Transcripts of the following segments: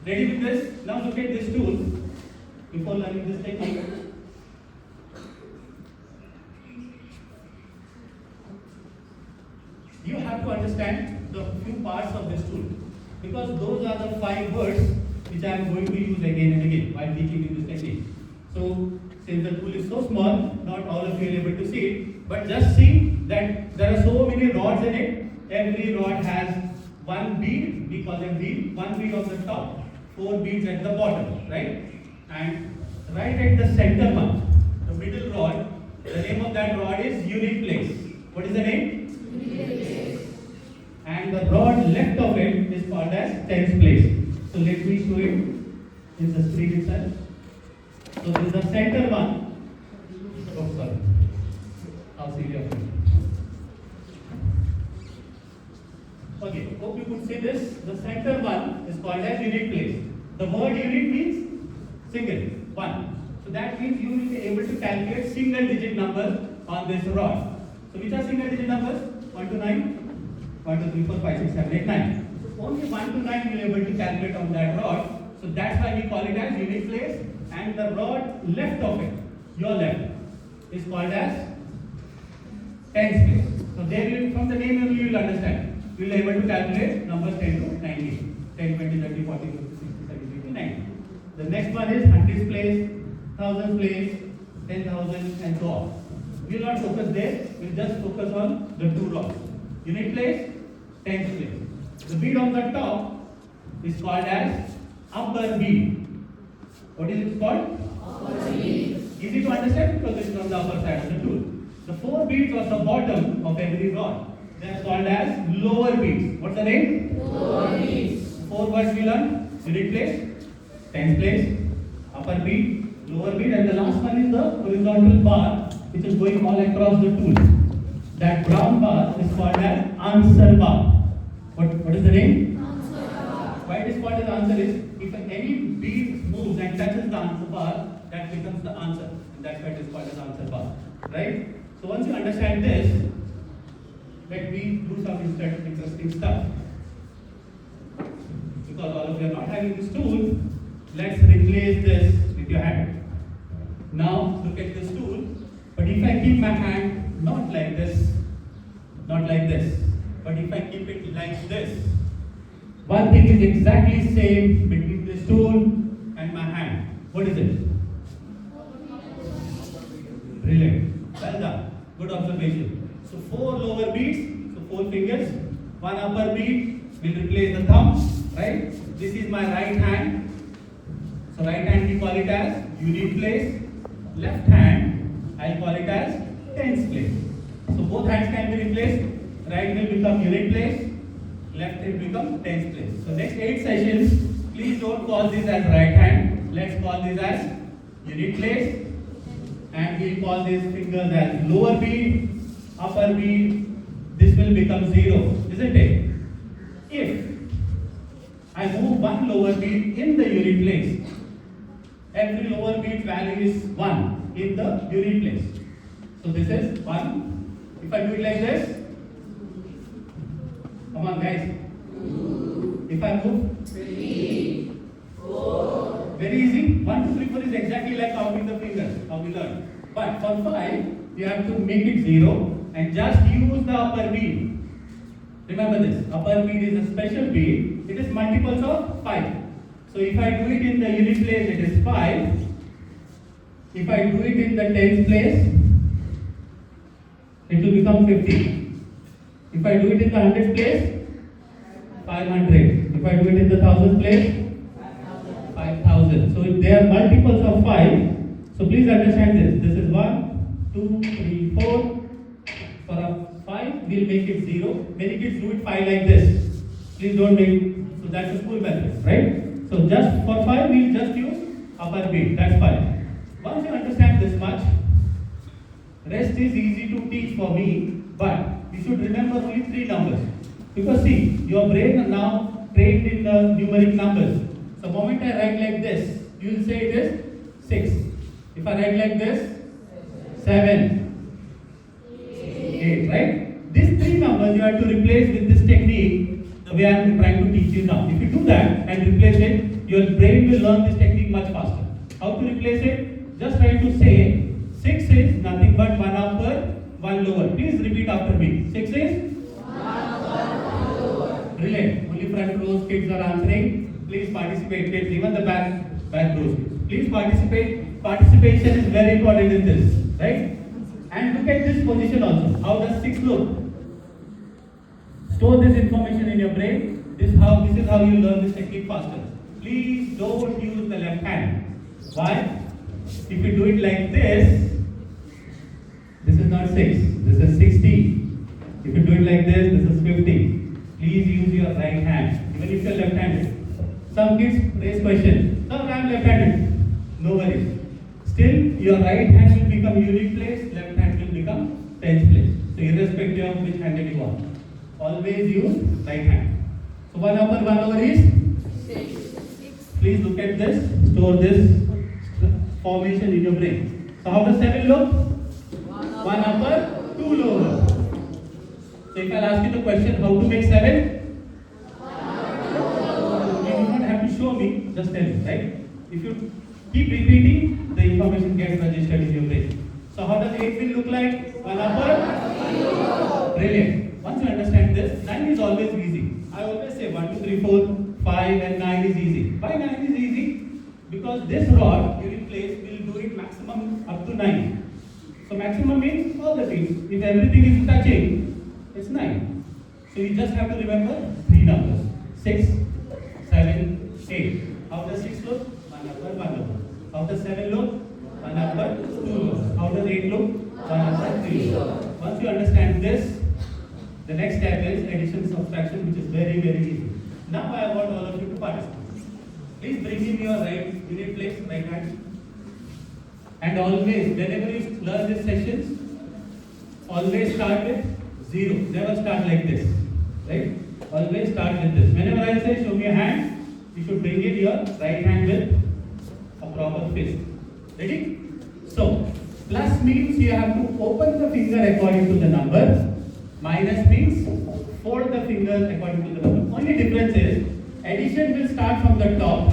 Ready with this? Now look at this tool. Before learning this technique, you have to understand the few parts of this tool, because those are the 5 words which I am going to use again and again while teaching you this technique. So since the tool is so small, not all of you are able to see it, but just see that there are so many rods in it. Every rod has one bead, we call them bead, one bead on the top, 4 beads at the bottom, right? And right at the center one, the middle rod, the name of that rod is unit place. What is the name? And the rod left of it is called as tens place. So let me show it in the screen itself. So this is the center one. Oh, sorry. How silly of me. Okay, hope you could see this. The center one is called as unit place. The word unit means single, one. So that means you will be able to calculate single digit numbers on this rod. So which are single digit numbers? 1 to 9? 1, 2, 3, 4, 5, 6, 7, 8, 9. So only 1 to 9 you will be able to calculate on that rod. So that's why we call it as unit place. And the rod left of it, your left, is called as tens place. So there you, from the name only you will understand. You will be able to calculate numbers 10 to 90. 10, 20, 30, 40, 50, 60, 70, 80, 90. The next one is hundreds place, thousands place, 10,000 and so on. We will not focus there, we will just focus on the 2 rods. Unit place, tens place. The bead on the top is called as upper bead. What is it called? Upper bead. Easy to understand because it is on the upper side of the tool. The 4 beads on the bottom of every rod, they are called as lower beads. What's the name? Lower beads. 4 words we learn: unit place, tens place, upper bead, lower bead, and the last one is the horizontal bar which is going all across the tool. That brown bar is called as answer bar. What is the name? Answer bar. Why it is called as answer is, if any bead moves and touches the answer bar, that becomes the answer. And that's why it is called as answer bar. Right? So once you understand this, let me do some interesting stuff. Because all of you are not having this tool, let's replace this with your hand. Now look at this tool. But if I keep my hand not like this, not like this, but if I keep it like this, one thing is exactly same between this tool and my hand. What is it? Brilliant. Well done. Good observation. So 4 lower beads, so 4 fingers, 1 upper bead will replace the thumb, right? This is my right hand. So right hand we call it as unit place. Left hand I call it as tens place. So both hands can be replaced. Right will become unit place, left will become tens place. So next 8 sessions, please don't call this as right hand. Let's call this as unit place. And we'll call these fingers as lower bead, upper bead. This will become 0, isn't it? If I move 1 lower bead in the unit place, every lower bead value is 1 in the unit place. So this is 1. If I do it like this, come on guys. If I move 3, 4. Very easy. 1, 2, 3, 4 is exactly like counting the fingers, how we learn. But for 5, you have to make it 0 and just use the upper bead. Remember this, upper bead is a special bead. It is multiples of 5. So if I do it in the unit place, it is 5. If I do it in the tens place, it will become 50. If I do it in the hundreds place, 500. If I do it in the thousands place, 5,000. So if they are multiples of 5, so please understand this. This is 1, 2, 3, 4. For a 5, we'll make it 0. Many kids do it 5 like this. Please don't make, so that's a school method, right? So just for 5, we'll just use upper bead. That's 5. Once you understand this much, rest is easy to teach for me, but you should remember only 3 numbers. Because see, your brain is now trained in the numeric numbers. So the moment I write like this, you will say it is 6. If I write like this, 7, 8, right? These 3 numbers you have to replace with this technique, the way I am trying to teach you now. If you do that and replace it, your brain will learn this technique much faster. How to replace it? Just try to say 6 is nothing but 1 upper, 1 lower. Please repeat after me. 6 is? 1 upper, 1 lower. Brilliant. Only front rows kids are answering. Please participate. Kids, even the back rows. Please participate. Participation is very important in this, right? And look at this position also. How does 6 look? Store this information in your brain. This is how you learn this technique faster. Please don't use the left hand. Why? If you do it like this is not 6. This is 60. If you do it like this is 50. Please use your right hand, even if you are left-handed. Some kids raise question. Sir, I am left-handed. No worries. Still, your right hand will become unique place, left hand will become tens place. So irrespective of which handed you want, always use right hand. So 1 upper, 1 lower is 6. Please look at this. Store this formation in your brain. So how does 7 look? 1 upper, 2 lower. So if I'll ask you the question, how to make 7? You do not have to show me, just tell me, right? If you keep repeating, the information gets registered in your brain. So how does 8 will look like? 1 upper? Brilliant. Once you understand this, 9 is always easy. I always say 1, 2, 3, 4, 5 and 9 is easy. Why 9 is easy? Because this rod you replace will do it maximum up to 9. So maximum means all the things. If everything is touching, it's 9. So you just have to remember 3 numbers. 6, 7, 8. How does 6 look? 1 upper, 1 lower. How does 7 look? 1 upper, 2 lower. How does 8 look? 1 upper, 3 lower. Once you understand this, the next step is addition subtraction, which is very, very easy. Now I want all of you to participate. Please bring in your right unit place, right hand. And always, whenever you learn these sessions, always start with 0. Never start like this. Right? Always start with this. Whenever I say show me a hand, you should bring in your right hand with a proper fist. Ready? So, plus means you have to open the finger according to the number. Minus means fold the fingers according to the number. Only difference is addition will start from the top.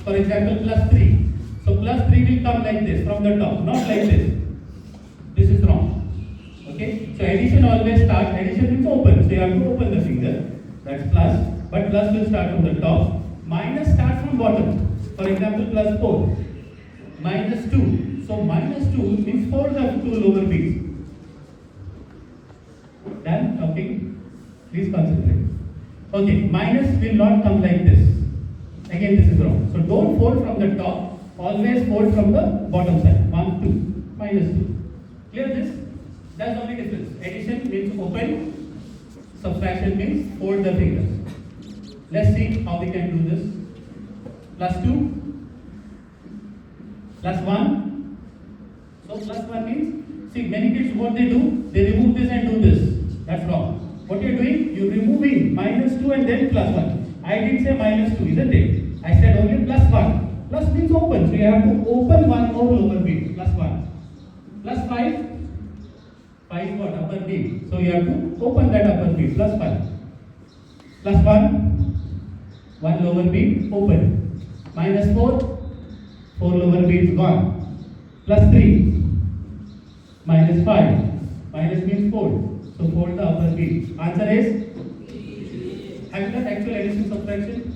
For example, plus 3. So plus 3 will come like this from the top, not like this. This is wrong. Okay? So addition always starts, addition means open. So you have to open the finger. That's plus. But plus will start from the top. Minus starts from bottom. For example, plus 4. Minus 2. So minus 2 means fold the 2 lower beats. Done talking? Please concentrate. Okay, minus will not come like this. Again, this is wrong. So don't fold from the top. Always fold from the bottom side. 1, 2, minus 2. Clear this? That's the only difference. Addition means open. Subtraction means fold the fingers. Let's see how we can do this. Plus 2. Plus 1. So plus 1 means, see, many kids what they do? They remove this and do this. That's wrong. What you're doing, you're removing minus 2 and then plus 1. I didn't say minus 2, isn't it? I said only plus 1. Plus means open. So you have to open one more lower beat. Plus 1. Plus 5. 5 is what? Upper beat. So you have to open that upper beat. Plus 5. Plus 1. 1 lower beat. Open. Minus 4. 4 lower beats gone. Plus 3. Minus 5. Minus means fold. So fold the upper beat. Answer is? Have you done actual addition subtraction?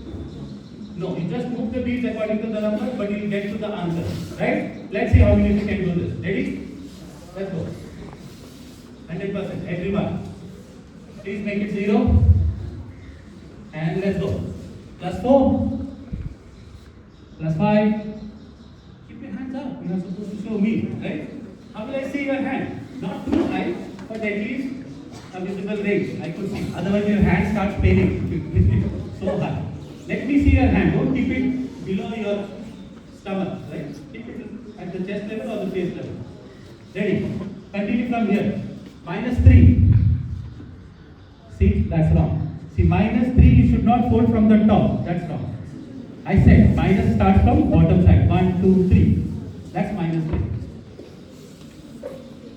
No, you just move the beats according to the number, but you'll get to the answer. Right? Let's see how many of you can do this. Ready? Let's go. 100%. Everyone. Please make it 0. And let's go. Plus 4. Plus 5. Keep your hands up. You are supposed to show me. Right? How will I see your hand? Not too high, but at least a visible range I could see. Otherwise your hand starts paining so high. Let me see your hand. Don't keep it below your stomach, right? Keep it at the chest level or the face level. Ready? Continue from here. Minus 3. See, that's wrong. See, minus 3 you should not fold from the top. That's wrong. I said minus starts from bottom side. 1, 2, 3. That's minus 3.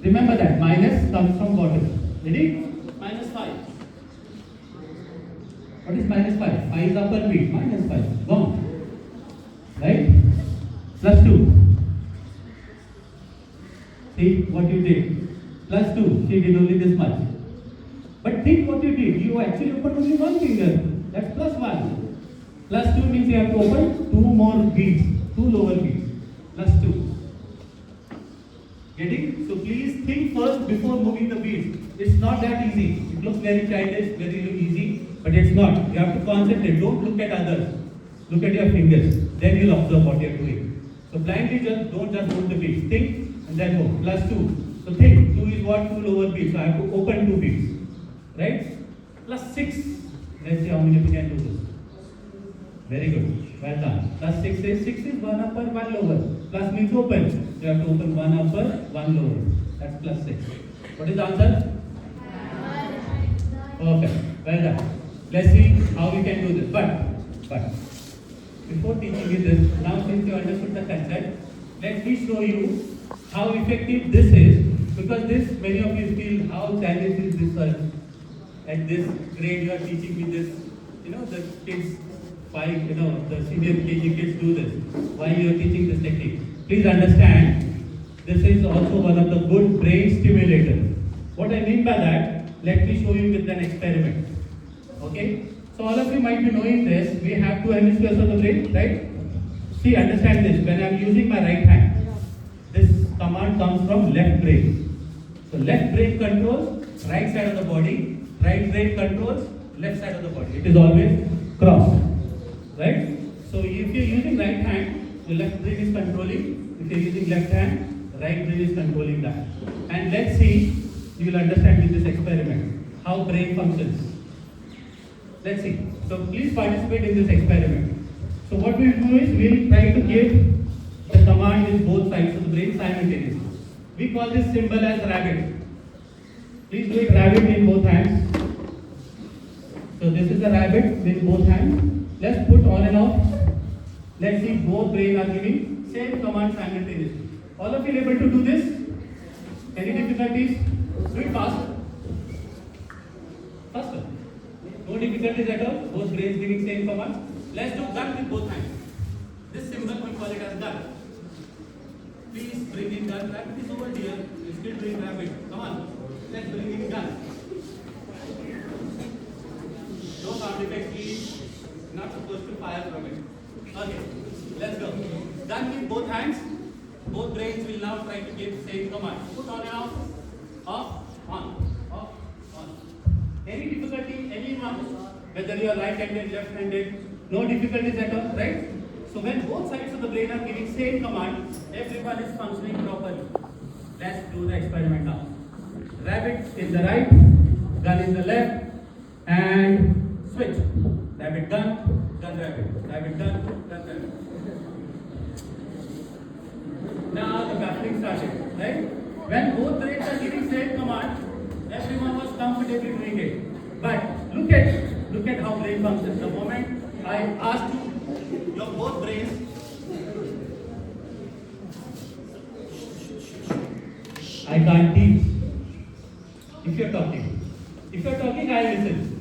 Remember that minus comes from bottom. Ready? Minus 5. What is minus 5? 5 is upper beat. Minus 5. Gone. Plus 2. See what you did. Plus 2. She did only this much. But think what you did. You actually opened only one finger. That's plus 1. Plus 2 means you have to open 2 more beads. 2 lower beads. Plus 2. Getting? So please think first before moving the beads. It's not that easy. It looks very childish, very easy, but it's not. You have to concentrate. Don't look at others. Look at your fingers. Then you'll observe what you're doing. So blindly don't just move the beads. Think and then move. Plus 2. So think. 2 is what? 2 lower beads. So I have to open 2 beads. Right? Plus 6. Let's see how many we can do this. Very good. Well done. Plus 6 is 1 upper, 1 lower. Plus means open. You have to open 1 upper, 1 lower. That's plus 6. What is the answer? Perfect. Well done. Let's see how we can do this. But before teaching you this, now since you understood the concept, let me show you how effective this is. Because this, many of you feel how challenge is this at this grade you are teaching me this. The kids 5, the senior KG kids do this. Why you are teaching this technique? Please understand, this is also one of the good brain stimulators. What I mean by that, let me show you with an experiment. Okay? So all of you might be knowing this. We have 2 hemispheres of the brain, right? See, understand this. When I am using my right hand, this command comes from left brain. So left brain controls right side of the body, right brain controls left side of the body. It is always crossed. Right? So if you are using right hand, the left brain is controlling. If you are using left hand, right brain is controlling that. And let's see, you will understand with this experiment, how brain functions. Let's see. So please participate in this experiment. So what we will do is, we will try to give the command with both sides of the brain simultaneously. We call this symbol as rabbit. Please do it rabbit in both hands. So this is the rabbit with both hands. Let's put on and off. Let's see, both brain are giving same command simultaneously. All of you able to do this? Any difficulties? Do it fast. Faster. No difficulties at all. Both brains giving same command. Let's do gun with both hands. This symbol we call it as gun. Please bring in gun. Rabbit is over here. We're still doing rabbit. Come on. Let's bring in gun. No sound effects, please. Not supposed to fire from it. Okay, let's go. Gun with both hands. Both brains will now try to give same command. Put on and off, off, on. Any difficulty, anyone, whether you are right-handed, left-handed, no difficulties at all, right? So when both sides of the brain are giving same command, everyone is functioning properly. Let's do the experiment now. Rabbit in the right, gun in the left, and switch. Rabbit gun, rabbit. Rabbit gun, rabbit. Now the baffling started, right? When both brains are giving same command, everyone was comfortably doing it. But look at how brain functions. The moment I asked you, your both brains, I can't teach. If you're talking, I listen.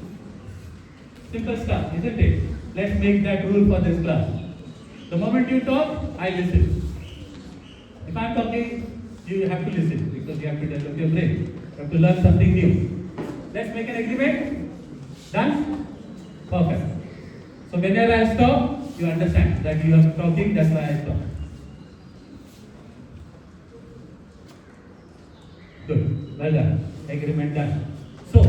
Simple stuff, isn't it? Let's make that rule for this class. The moment you talk, I listen. If I'm talking, you have to listen because you have to develop your brain. You have to learn something new. Let's make an agreement. Done? Perfect. So whenever I stop, you understand that you are talking, that's why I stop. Good. Well done. Agreement done. So,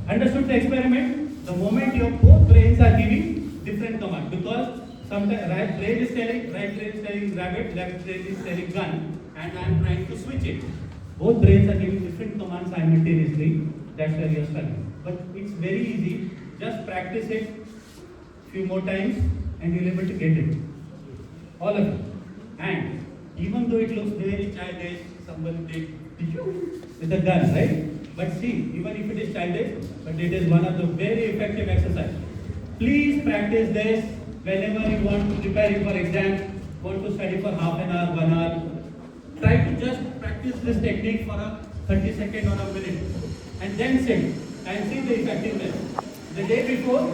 understood the experiment? The moment your both brains are giving different command, because sometimes right brain is telling rabbit, left brain is telling gun, and I am trying to switch it. Both brains are giving different commands simultaneously. That's where you are studying. But it's very easy. Just practice it few more times and you'll be able to get it. All of it. And even though it looks very childish, someone did with a gun, right? But see, even if it is childish, but it is one of the very effective exercise. Please practice this whenever you want to prepare for exam, want to study for half an hour, 1 hour. Try to just practice this technique for a 30 seconds or a minute and then sit and see the effectiveness. The day before,